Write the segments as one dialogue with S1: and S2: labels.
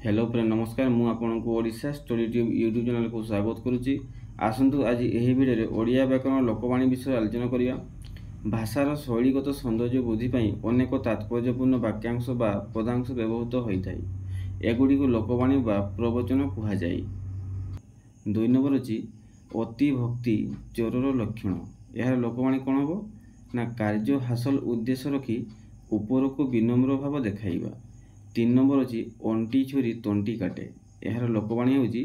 S1: Hello friend नमस्कार मु आपनको Odisha study tube YouTube channel को स्वागत करुच्ची। आसतु आज यही वीडियो ओडिया व्याकरण लोकवाणी विषय आलोचना करिया। भाषार शैलीगत सौंदर्य वृद्धि पाई अनेक तात्पर्यपूर्ण वाक्यांश बा पदांश व्यवहृत होता है। एगुड़ी को लोकवाणी बा प्रवचन कहुए। 2 नंबर अच्छी अति भक्ति चोरर लक्षण। यार लोकवाणी कौन हम ना कार्य हासिल उद्देश्य रखी ऊपर को विनम्र भाव देखाइबा। 3 नंबर अच्छी अंटी छुरी तंटी काटे। यार लोकवाणी हूँ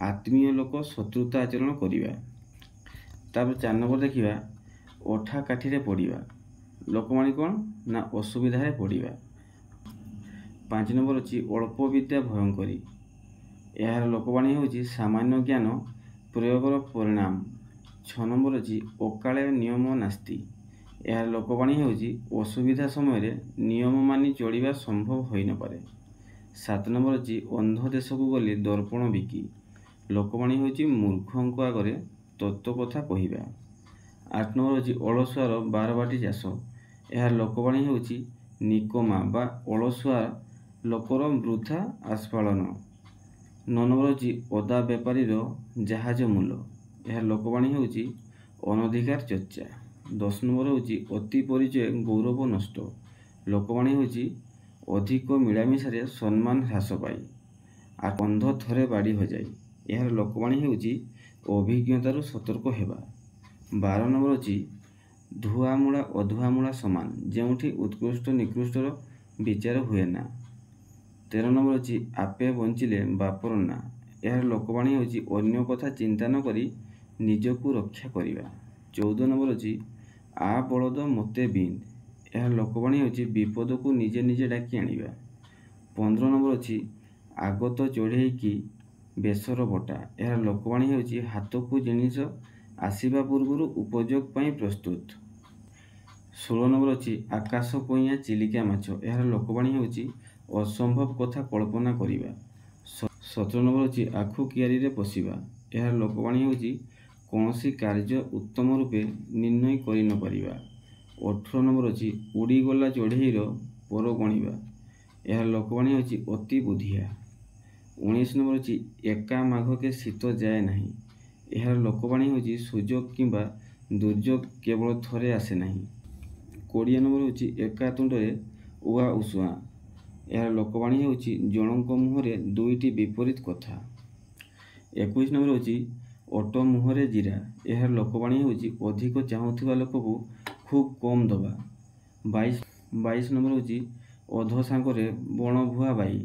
S1: आत्मीय लोक शत्रुता आचरण करिबा। तापर 4 नंबर देखिबा अठा काठी पड़िबा। लोकवाणी कौन ना असुविधा पड़िबा। 5 नंबर अच्छी अल्प विद्या भयंकरी। यार लोकवाणी हूँ सामान्य ज्ञान प्रयोगर परिणाम। 6 नंबर अच्छी अकाले नियम नास्ति। यार लोकवाणी हूँ असुविधा समय नियम मानि चलिबा संभव होई न पारे। 7 नंबर अच्छी अंध देश को गली दर्पण बिकी। लोकवाणी हूँ मूर्खों आगे तत्व कथा कहवा। 8 नंबर अच्छी अलसुआर बारबाटी चाष। यार लोकवाणी हूँ निकमा बा अलसुआ लोकर वृथा आस्फालन। 9 नंबर अच्छी अदा बेपारी जहाज मूल। यार लोकवाणी हूँ अनधिकार चर्चा। 10 नंबर हूँ अति परिचय गौरव नष्ट। लोकवाणी हूँ अधिक मिलामिशारे सम्मान ह्रास पाई। अंध थरे बाड़ी हो जाए। यार लोकवाणी हूँ अभिज्ञतार सतर्क हेबा। 12 नंबर अच्छी धुआमूला अधुआमूला समान जेउठी उत्कृष्ट निकृष्टर विचार हुए ना। 13 नंबर अच्छी आपे बंचिले बापर ना। यार लोकवाणी हूँ अन्य कथा चिंता न करी निजको रक्षा करिबा। 14 नंबर अच्छी आ बलद मते बिंद। यार लोकवाणी हूँ विपद को निजे निजे डाकी आनिबा। 15 नंबर अच्छी आगत चढ़े कि बेसर बटा। यार लोकवाणी हूँ हाथ को जिनिस आसवा पूर्व उपयोग पाई प्रस्तुत। 16 नंबर अच्छी आकाश कईया चिलिका माछ। यार लोकवाणी हूँ असंभव कथा कल्पना करिबा। 17 नंबर अच्छी आखु कियारी रे पशिबा। यार लोकवाणी हूँ कौनसी कार्य उत्तम रूपे निर्णय करि न परिबा। 18 नंबर अच्छी उड़ीगला चढ़ेईर पर गणिबा। यार लोकवाणी हूँ अति बुद्धिया। 19 नंबर अच्छी एका माघ के शीत जाए नहीं। यार लोकवाणी हूँ सुजोग किंबा दुर्योग केवल थरे आसे नहीं। 20 नंबर हूँ एका तुंडे उआ उसुआ। यार लोकवाणी हूँ जनक मुहरे दुईटी विपरीत कथा। 21 नंबर हूँ अटो मुहरे जीरा। यार लोकवाणी हूँ अधिक चाहूवा लोक को खूब कम दबा। 22 नंबर हूँ अध सांगरे बण भुआ बाई।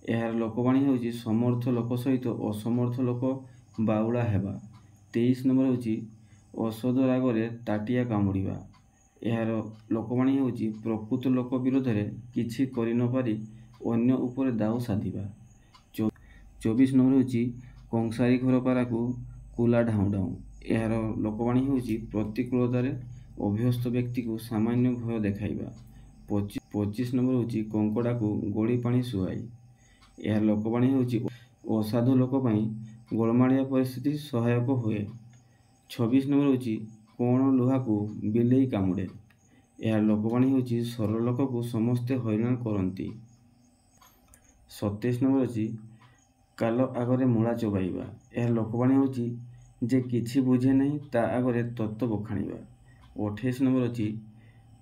S1: यार लोकवाणी हूँ समर्थ लोक सहित असमर्थ लोक बाउला हेबा। 23 नंबर हूँ औषध रागरे ताटिया कामुड़िबा। यार लोकवाणी हूँ प्रकृत लोक विरोध में किछि करि न पारि अन्य उपर दाऊ साधिबा। 24 नंबर हूँ कंसारी घर पारा को कुला ढाऊ ढाऊ। यार लोकवाणी हूँ प्रतिकूलतार अभ्यस्त व्यक्ति को सामान्य भय देखाइबा। 25 नंबर हूँ कंकड़ा को गोली पानी सुहाई। यार लोकवाणी हूँ असाधु लोक गोलमालिया परिस्थिति सहायक हुए। 26 नंबर हूँ कौन लुहा को बिलेई कामुड़े। यार लोकवाणी हूँ सरल लोक को समस्ते हैरान करती। 27 नंबर अच्छी काल आगरे मूला चबाइबा। यार लोकवाणी हूँ जे किछि बुझे नहीं ता आगरे तत्व बखाणिबा। 28 नंबर अच्छी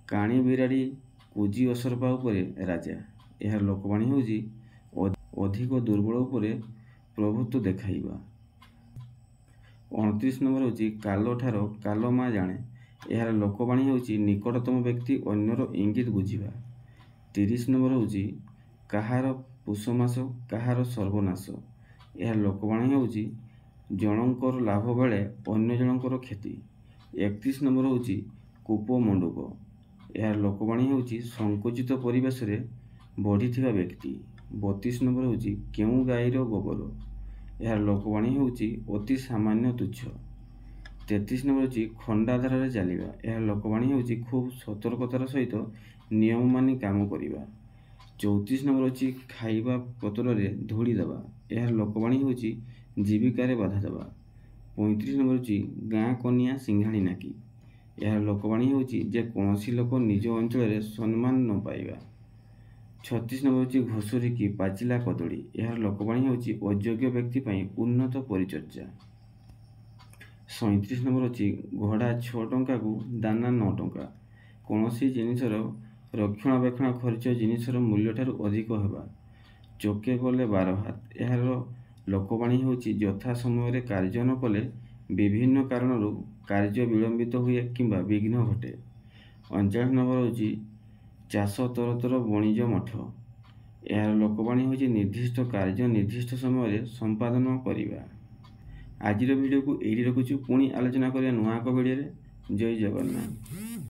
S1: काणी बिराड़ी कुजी असरपा उपरे राजा। यार लोकवाणी हूँ अधिक दुर्बल उपरे प्रभुत्व देखाइबा। 29 नंबर हूँ कालो ठार कालो मा जाने। यार लोकवाणी हूँ निकटतम व्यक्ति अन्यर इंगित बुझिबा। 30 नंबर हूँ काहार पुषमास काहार सर्वनाश। यार लोकवाणी हूँ जनकर लाभ बेले अन्य जनकर क्षति। 31 नंबर हूँ कूप मंडूक। यार लोकवाणी हूँ संकुचित परिवेश रे बढ़ी व्यक्ति। 32 नंबर हूँ केउ गाईर गोबर। यार लोकवाणी हूँ अति सामान्य तुच्छ। 33 नंबर हूँ खंडाधार चलवा। यार लोकवाणी हूँ खूब सतर्कतार सहित नियम मानि काम करिबा। 34 नंबर अच्छी खाइबा पतर धूली दबा। यार लोकवाणी हूँ जीविकार बाधा दबा। 35 नंबर अच्छी गाँ कनिया सिंघाणी नाकी। यार लोकवाणी हूँ जे कौन लोक निज अंचल सम्मान न पाइबा। 36 ନମ୍ବର ହେଉଛି ଘୁଷୁରିକି ପାଚିଲା କଦଳୀ। ଏହାର ଲୋକବାଣୀ ହେଉଛି ଅଯୋଗ୍ୟ ବ୍ୟକ୍ତି ପାଇଁ ଉନ୍ନତ ପରିଚର୍ଯା। 37 ନମ୍ବର ଅଛି ଘୋଡ଼ା 6 ଟଙ୍କାକୁ ଦାନା 9 ଟଙ୍କା। କୌଣସି ଜିନିଷର ରକ୍ଷଣାବେକ୍ଷଣ ଖର୍ଚ୍ଚ ଜିନିଷର ମୂଲ୍ୟଠାରୁ ଅଧିକ ହେବା। ଚକେ ଗଲେ 12 ହାତ। ଏହାର ଲୋକବାଣୀ ହେଉଛି ଯଥା ସମୟରେ କାର୍ଯ୍ୟ ନ କଲେ ବିଭିନ୍ନ କାରଣରୁ କାର୍ଯ୍ୟ ବିଳମ୍ବିତ ହୁଏ କିମ୍ବା ବିଘ୍ନ ଘଟେ। 39 ନମ୍ବର ହେଉଛି ଚାଷ ତରତର ବଣିଜ ମଠ। ଏହାର ଲୋକବାଣୀ ହେଉଛି ନିର୍ଦ୍ଦିଷ୍ଟ କାର୍ଯ୍ୟ ନିର୍ଦ୍ଦିଷ୍ଟ ସମୟରେ ସମ୍ପାଦନ କରିବା। ଆଜିର ଭିଡ଼ିଓକୁ ଏଇଠି ରଖୁଛୁ, ପୁଣି ଆଲୋଚନା କରିବା ନୂଆ ଏକ ଭିଡ଼ିଓରେ। ଜୟ ଜଗନ୍ନାଥ।